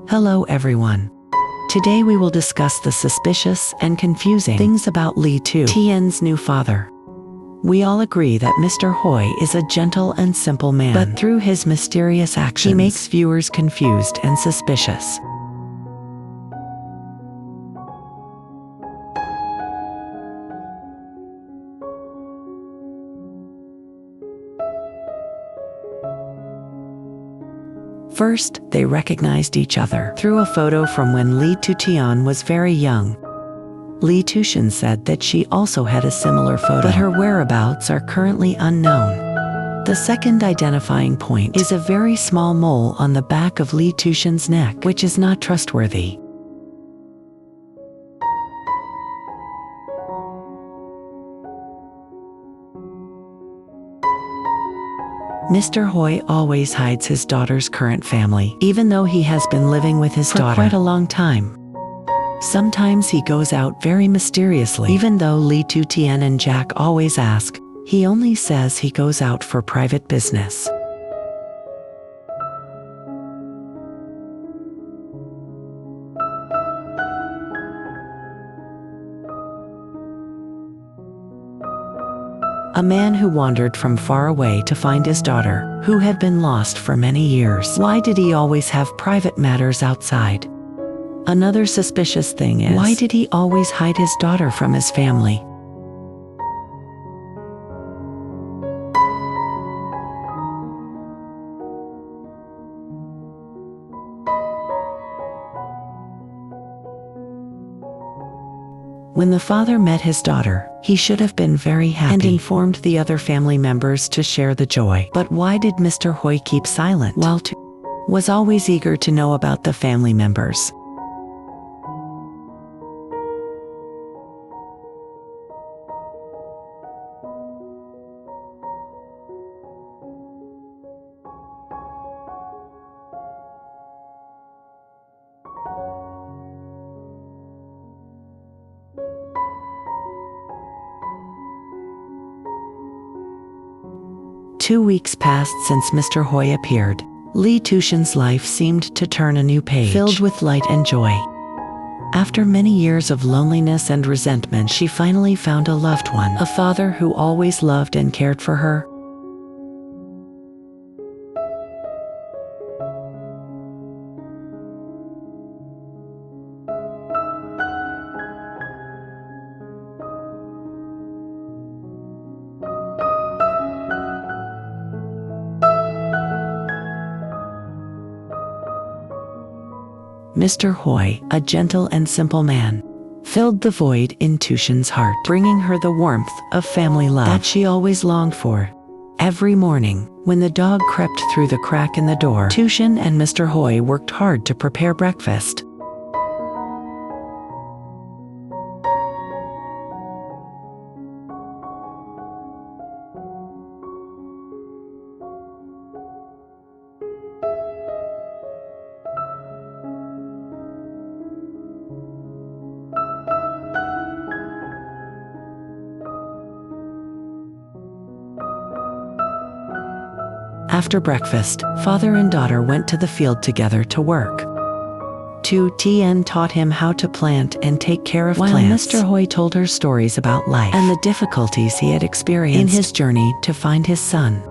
Hello everyone. Today we will discuss the suspicious and confusing things about Lytudien's new father. We all agree that Mr. Hoi is a gentle and simple man, but through his mysterious actions, he makes viewers confused and suspicious. First, they recognized each other through a photo from when Lýtửtiên was very young. Lytudiep said that she also had a similar photo, but her whereabouts are currently unknown. The second identifying point is a very small mole on the back of Lytudien's neck, which is not trustworthy. Mr. Hoi always hides his daughter's current family, even though he has been living with his daughter for quite a long time. Sometimes he goes out very mysteriously, even though Lýtửtiên and Jack always ask. He only says he goes out for private business. A man who wandered from far away to find his daughter, who had been lost for many years. Why did he always have private matters outside? Another suspicious thing is, why did he always hide his daughter from his family? When the father met his daughter, he should have been very happy and informed the other family members to share the joy. But why did Mr. Hoi keep silent? While Tu was always eager to know about the family members. Two weeks passed since Mr. Hoi appeared. Lytudien's life seemed to turn a new page, filled with light and joy. After many years of loneliness and resentment, she finally found a loved one, a father who always loved and cared for her. Mr. Hoi, a gentle and simple man, filled the void in Tuien's heart, bringing her the warmth of family love that she always longed for. Every morning, when the dog crept through the crack in the door, Tuien and Mr. Hoi worked hard to prepare breakfast. After breakfast, father and daughter went to the field together to work. Tu Tien taught him how to plant and take care of plants, while Mr. Hoi told her stories about life and the difficulties he had experienced in his journey to find his son.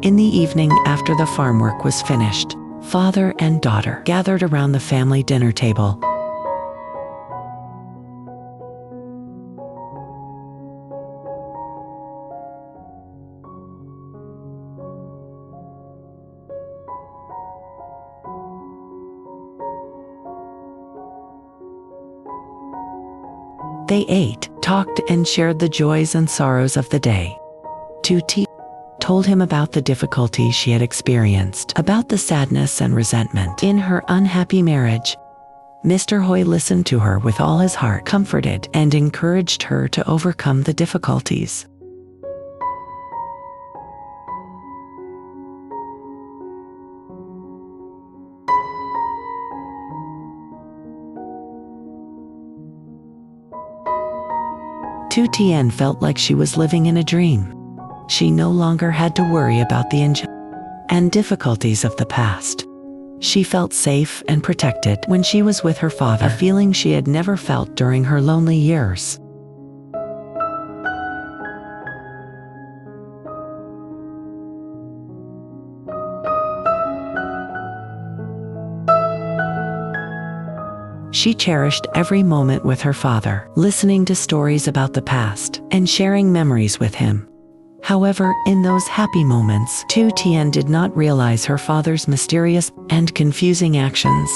In the evening, after the farm work was finished, father and daughter gathered around the family dinner table. They ate, talked, and shared the joys and sorrows of the day. Tu Tien told him about the difficulties she had experienced, about the sadness and resentment in her unhappy marriage. Mr. Hoi listened to her with all his heart, comforted and encouraged her to overcome the difficulties. Tu Tien felt like she was living in a dream. She no longer had to worry about the injustice and difficulties of the past. She felt safe and protected when she was with her father, a feeling she had never felt during her lonely years. She cherished every moment with her father, listening to stories about the past and sharing memories with him. However, in those happy moments, Tu Tien did not realize her father's mysterious and confusing actions.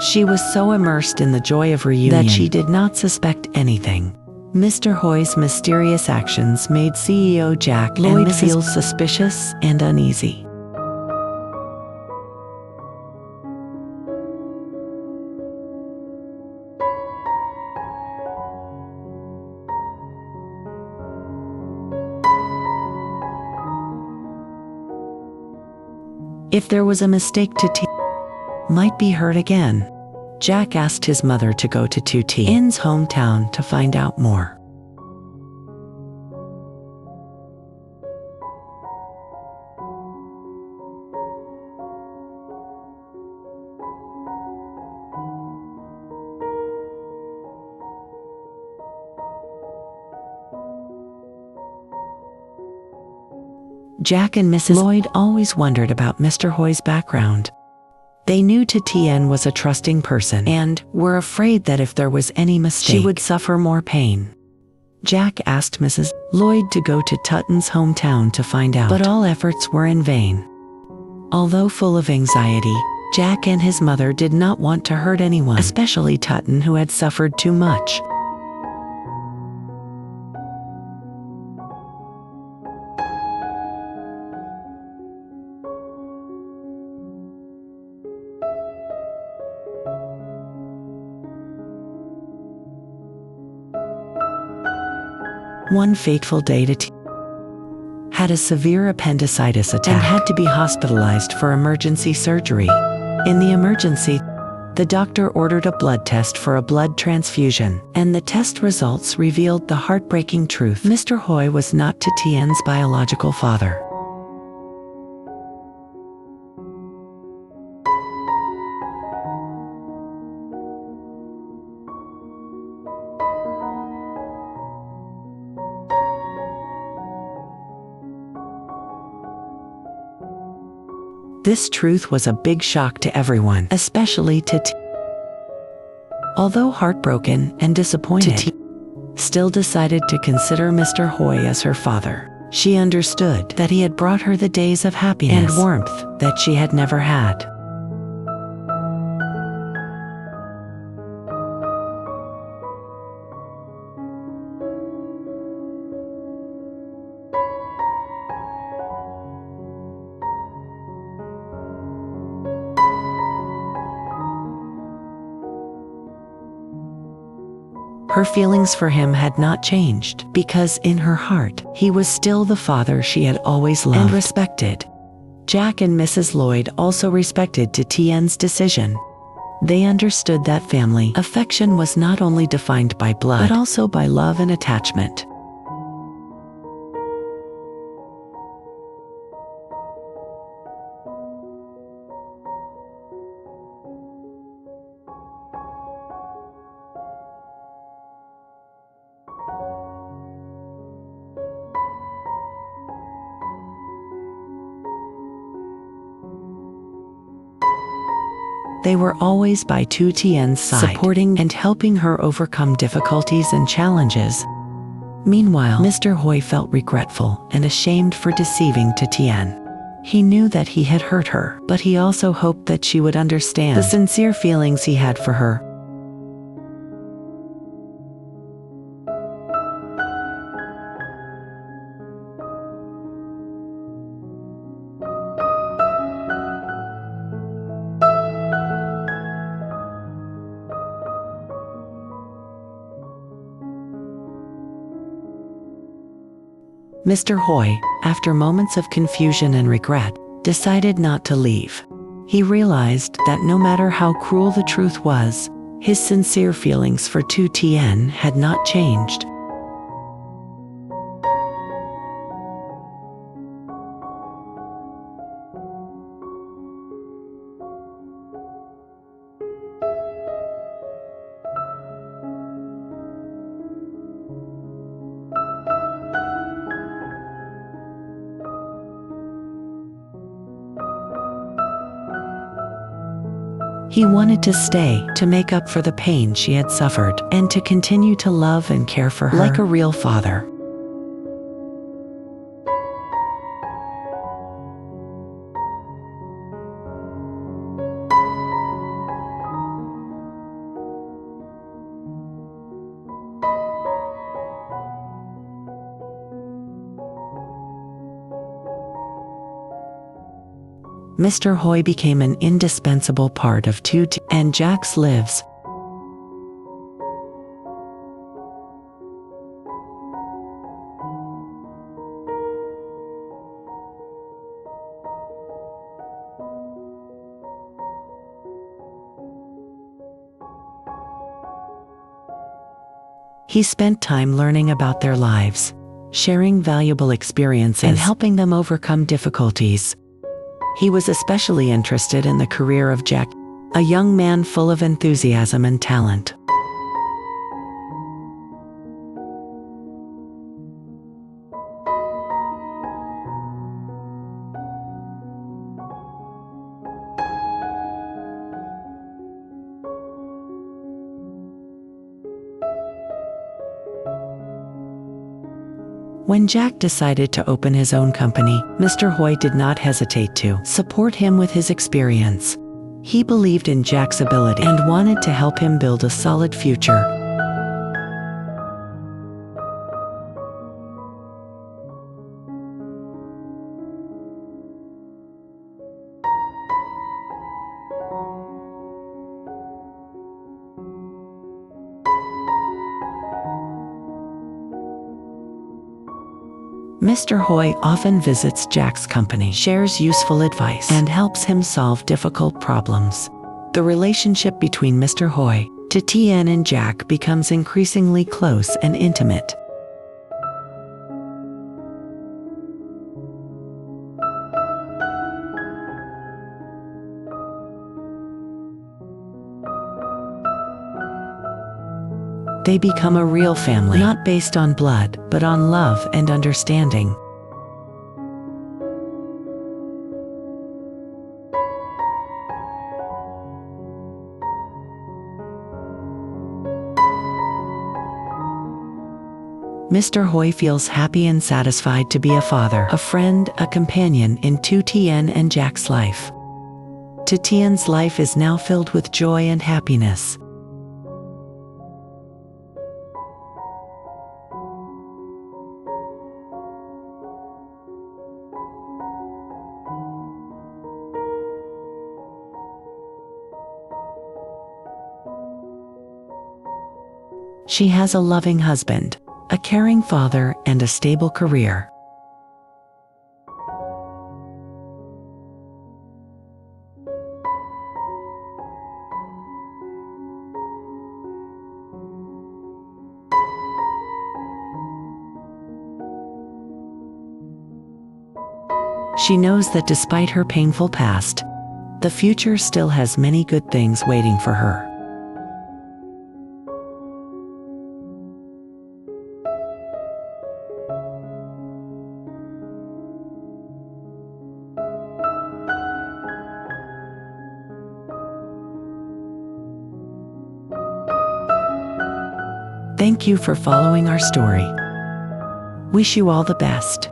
She was so immersed in the joy of reunion that she did not suspect anything. Mr. Hoy's mysterious actions made CEO Jack Lloyd feel suspicious and uneasy. If there was a mistake, Tu Tien might be hurt again. Jack asked his mother to go to Tu Tien's hometown to find out more. Jack and Mrs. Lloyd always wondered about Mr. Hoy's background. They knew Tu Tien was a trusting person and were afraid that if there was any mistake, she would suffer more pain. Jack asked Mrs. Lloyd to go to Tu Tien's hometown to find out, but all efforts were in vain. Although full of anxiety, Jack and his mother did not want to hurt anyone, especially Tu Tien, who had suffered too much. One fateful day, Tu Tien had a severe appendicitis attack and had to be hospitalized for emergency surgery. In the emergency, the doctor ordered a blood test for a blood transfusion, and the test results revealed the heartbreaking truth: Mr. Hoy was not Tu Tien's biological father. This truth was a big shock to everyone, especially Tu Tien. Although heartbroken and disappointed, Tu Tien still decided to consider Mr. Hoy as her father. She understood that he had brought her the days of happiness and warmth that she had never had. Her feelings for him had not changed, because in her heart, he was still the father she had always loved and respected. Jack and Mrs. Lloyd also respected Tu Tien's decision. They understood that family affection was not only defined by blood, but also by love and attachment. They were always by Tu Tien's side, supporting and helping her overcome difficulties and challenges. Meanwhile, Mr. Hoy felt regretful and ashamed for deceiving Tu Tien. He knew that he had hurt her, but he also hoped that she would understand the sincere feelings he had for her. Mr. Hoy, after moments of confusion and regret, decided not to leave. He realized that no matter how cruel the truth was, his sincere feelings for Tu Tien had not changed. He wanted to stay, to make up for the pain she had suffered, and to continue to love and care for her like a real father. Mr. Hoy became an indispensable part of Tu Tien and Jack's lives. He spent time learning about their lives, sharing valuable experiences, and helping them overcome difficulties. He was especially interested in the career of Jack, a young man full of enthusiasm and talent. When Jack decided to open his own company, Mr. Hoy did not hesitate to support him with his experience. He believed in Jack's ability and wanted to help him build a solid future. Mr. Hoy often visits Jack's company, shares useful advice, and helps him solve difficult problems. The relationship between Mr. Hoy, Tu Tien, and Jack becomes increasingly close and intimate. They become a real family, not based on blood, but on love and understanding. Mr. Hoy feels happy and satisfied to be a father, a friend, a companion in Tu Tien and Jack's life. Tu Tien's life is now filled with joy and happiness. She has a loving husband, a caring father, and a stable career. She knows that despite her painful past, the future still has many good things waiting for her. Thank you for following our story. Wish you all the best.